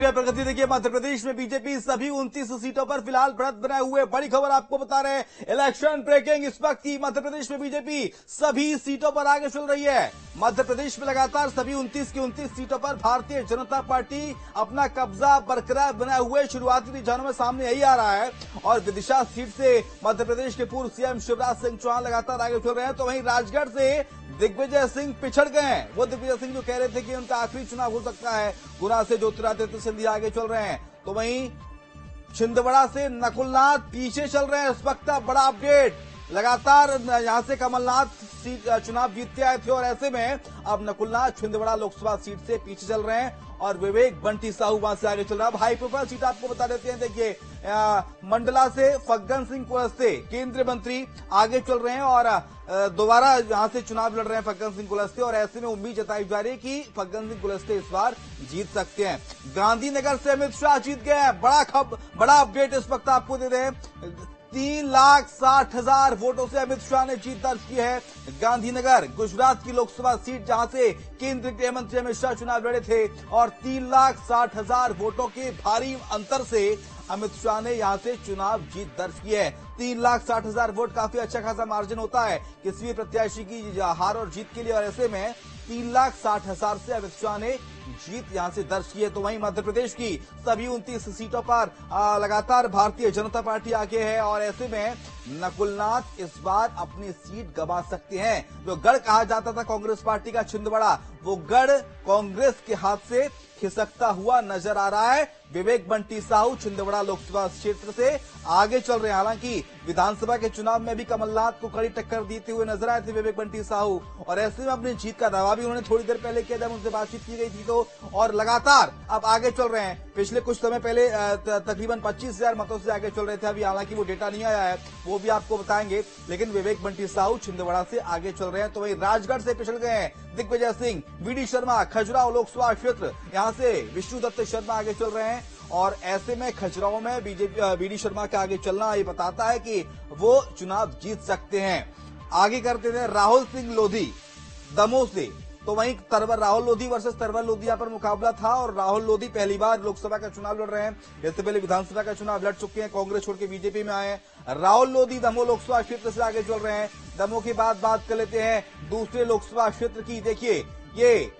प्रगति देखिए, मध्य प्रदेश में बीजेपी सभी 29 सीटों पर फिलहाल बढ़त बनाए हुए। बड़ी खबर आपको बता रहे हैं, इलेक्शन ब्रेकिंग इस वक्त की मध्य प्रदेश में बीजेपी सभी सीटों पर आगे चल रही है। मध्य प्रदेश में लगातार सभी 29 की 29 सीटों पर भारतीय जनता पार्टी अपना कब्जा बरकरार बनाए हुए शुरुआती रुझानों में सामने यही आ रहा है। और विदिशा सीट से मध्य प्रदेश के पूर्व सीएम शिवराज सिंह चौहान लगातार आगे चल रहे हैं, तो वहीं राजगढ़ से दिग्विजय सिंह पिछड़ गए हैं। वो दिग्विजय सिंह जो कह रहे थे कि उनका आखिरी चुनाव हो सकता है। गुना से ज्योतिरादित्य सिंधिया आगे चल रहे हैं, तो वहीं छिंदवाड़ा से नकुलनाथ पीछे चल रहे हैं। इस वक्त बड़ा अपडेट, लगातार यहां से कमलनाथ सीट चुनाव जीतते आए थे और ऐसे में अब नकुलनाथ छिंदवाड़ा लोकसभा सीट से पीछे चल रहे हैं और विवेक बंटी साहू वहां से आगे चल रहा है। अब हाई प्रोफाइल सीट आपको बता देते हैं। देखिए, मंडला से फग्गन सिंह कुलस्ते केंद्रीय मंत्री आगे चल रहे हैं और दोबारा यहां से चुनाव लड़ रहे हैं फग्गन सिंह कुलस्ते और ऐसे में उम्मीद जताई जा रही है कि फग्गन सिंह कुलस्ते इस बार जीत सकते हैं। गांधीनगर से अमित शाह जीत गए हैं। बड़ा अपडेट इस वक्त आपको दे रहे हैं। 3,60,000 वोटों से अमित शाह ने जीत दर्ज की है। गांधीनगर गुजरात की लोकसभा सीट जहां से केंद्रीय गृह मंत्री अमित शाह चुनाव लड़े थे और 3,60,000 वोटों के भारी अंतर से अमित शाह ने यहां से चुनाव जीत दर्ज की है। 3,60,000 वोट काफी अच्छा खासा मार्जिन होता है किसी भी प्रत्याशी की हार और जीत के लिए और ऐसे में 3,60,000 से अमित शाह ने जीत यहां से दर्ज की है। तो वहीं मध्य प्रदेश की सभी 29 सीटों पर लगातार भारतीय जनता पार्टी आगे है और ऐसे में नकुलनाथ इस बार अपनी सीट गंवा सकते हैं। जो गढ़ कहा जाता था कांग्रेस पार्टी का छिंदवाड़ा, वो गढ़ कांग्रेस के हाथ से खिसकता हुआ नजर आ रहा है। विवेक बंटी साहू छिंदवाड़ा लोकसभा क्षेत्र से आगे चल रहे हैं। हालांकि विधानसभा के चुनाव में भी कमलनाथ को कड़ी टक्कर देते हुए नजर आए थे विवेक बंटी साहू और ऐसे में अपनी जीत का दावा भी उन्होंने थोड़ी देर पहले किया जब उनसे बातचीत की गई थी तो और लगातार अब आगे चल रहे हैं। पिछले कुछ समय पहले तकरीबन 25,000 मतों से आगे चल रहे थे। अभी हालांकि वो डेटा नहीं आया है, वो भी आपको बताएंगे, लेकिन विवेक बंटी साहू छिंदवाड़ा से आगे चल रहे हैं। तो वही राजगढ़ से पिछड़ गए हैं दिग्विजय सिंह। वीडी शर्मा खजुराहो लोकसभा क्षेत्र, यहां से विष्णुदत्त शर्मा आगे चल रहे हैं और ऐसे में खजुराहो में बीजेपी वीडी शर्मा के आगे चलना ये बताता है कि वो चुनाव जीत सकते हैं। आगे करते थे राहुल सिंह लोधी दमोह से, तो वहीं राहुल लोधी वर्सेस तरवर लोधी यहाँ पर मुकाबला था और राहुल लोधी पहली बार लोकसभा का चुनाव लड़ रहे हैं। इससे पहले विधानसभा का चुनाव लड़ चुके हैं, कांग्रेस छोड़ के बीजेपी में आए हैं। राहुल लोधी दमोह लोकसभा क्षेत्र से आगे चल रहे हैं। दमोह की बात कर लेते हैं दूसरे लोकसभा क्षेत्र की। देखिए, ये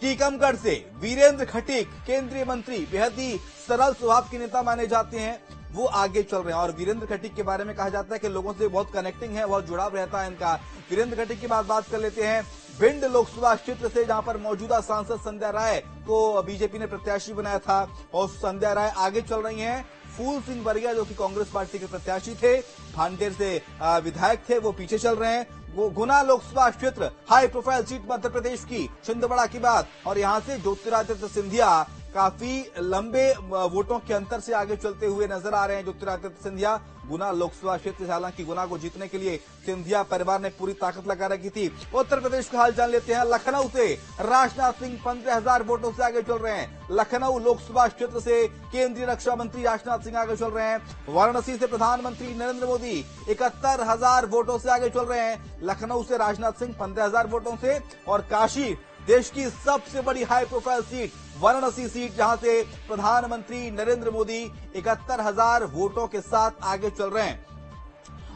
टीकमगढ़ से वीरेंद्र खटीक केंद्रीय मंत्री, बेहद ही सरल स्वभाव के नेता माने जाते हैं, वो आगे चल रहे हैं और वीरेंद्र खटीक के बारे में कहा जाता है कि लोगों से बहुत कनेक्टिंग है, बहुत जुड़ाव रहता है इनका। वीरेंद्र खटीक की बात कर लेते हैं। भिंड लोकसभा क्षेत्र से जहां पर मौजूदा सांसद संध्या राय को बीजेपी ने प्रत्याशी बनाया था और संध्या राय आगे चल रही हैं। फूल सिंह बरिया जो कि कांग्रेस पार्टी के प्रत्याशी थे, भांडेर से विधायक थे, वो पीछे चल रहे हैं। वो गुना लोकसभा क्षेत्र high profile seat Madhya Pradesh की, छिंदवाड़ा की बात, और यहां से ज्योतिरादित्य सिंधिया काफी लंबे वोटों के अंतर से आगे चलते हुए नजर आ रहे हैं। ज्योतिरादित्य सिंधिया गुना लोकसभा क्षेत्र से, हालांकि गुना को जीतने के लिए सिंधिया परिवार ने पूरी ताकत लगा रखी थी। उत्तर प्रदेश का हाल जान लेते हैं। लखनऊ से राजनाथ सिंह 15,000 वोटों से आगे चल रहे हैं। लखनऊ लोकसभा क्षेत्र से केंद्रीय रक्षा मंत्री राजनाथ सिंह आगे चल रहे हैं। वाराणसी से प्रधानमंत्री नरेंद्र मोदी 71,000 वोटों से आगे चल रहे हैं। लखनऊ से राजनाथ सिंह 15,000 वोटों से और काशी, देश की सबसे बड़ी high profile seat Varanasi seat, जहां से प्रधानमंत्री नरेंद्र मोदी 71,000 वोटों के साथ आगे चल रहे हैं।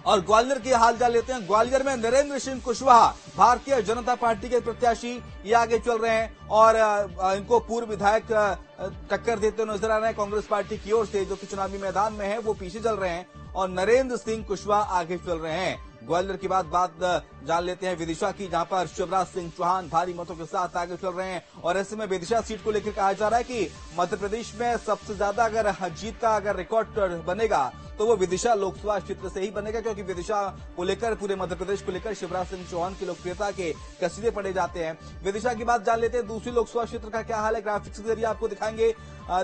और ग्वालियर के हाल जान लेते हैं। ग्वालियर में नरेंद्र सिंह कुशवाहा भारतीय जनता पार्टी के प्रत्याशी ये आगे चल रहे हैं और इनको पूर्व विधायक टक्कर देते हुए नजर आ रहे हैं कांग्रेस पार्टी की ओर से, जो कि चुनावी मैदान में है, वो पीछे चल रहे हैं और नरेंद्र सिंह कुशवाहा आगे चल रहे हैं। ग्वालियर की बात जान लेते हैं विदिशा की, जहां पर शिवराज सिंह चौहान भारी मतों के साथ आगे चल रहे हैं और ऐसे में विदिशा सीट को लेकर कहा जा रहा है कि मध्य प्रदेश में सबसे ज्यादा अगर जीत का रिकॉर्ड बनेगा तो वो विदिशा लोकसभा क्षेत्र से ही बनेगा, क्योंकि विदिशा को लेकर, पूरे मध्य प्रदेश को लेकर शिवराज सिंह चौहान की लोकप्रियता के कसीदे पड़े जाते हैं। विदिशा की बात जान लेते हैं। दूसरी लोकसभा क्षेत्र का क्या हाल है, ग्राफिक्स के जरिए आपको दिखाएंगे।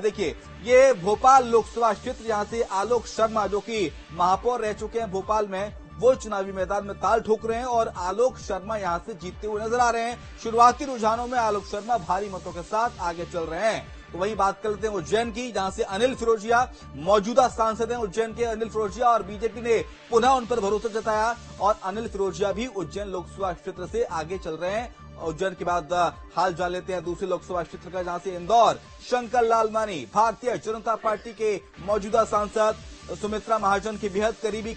देखिए, ये भोपाल लोकसभा क्षेत्र, यहाँ से आलोक शर्मा जो कि महापौर रह चुके हैं भोपाल में, वो चुनावी मैदान में ताल ठोक रहे हैं और आलोक शर्मा यहां से जीतते हुए नजर आ रहे हैं। शुरुआती रुझानों में आलोक शर्मा भारी मतों के साथ आगे चल रहे हैं। तो वही बात कर लेते हैं उज्जैन की, जहां से अनिल फिरोजिया मौजूदा सांसद हैं उज्जैन के अनिल फिरोजिया, और बीजेपी ने पुनः उन पर भरोसा जताया और अनिल फिरोजिया भी उज्जैन लोकसभा क्षेत्र से आगे चल रहे हैं उज्जैन के बाद हाल जान लेते हैं दूसरे लोकसभा क्षेत्र का, जहां से इंदौर शंकर लालवानी भारतीय जनता पार्टी के मौजूदा सांसद सुमित्रा महाजन की बेहद करीबी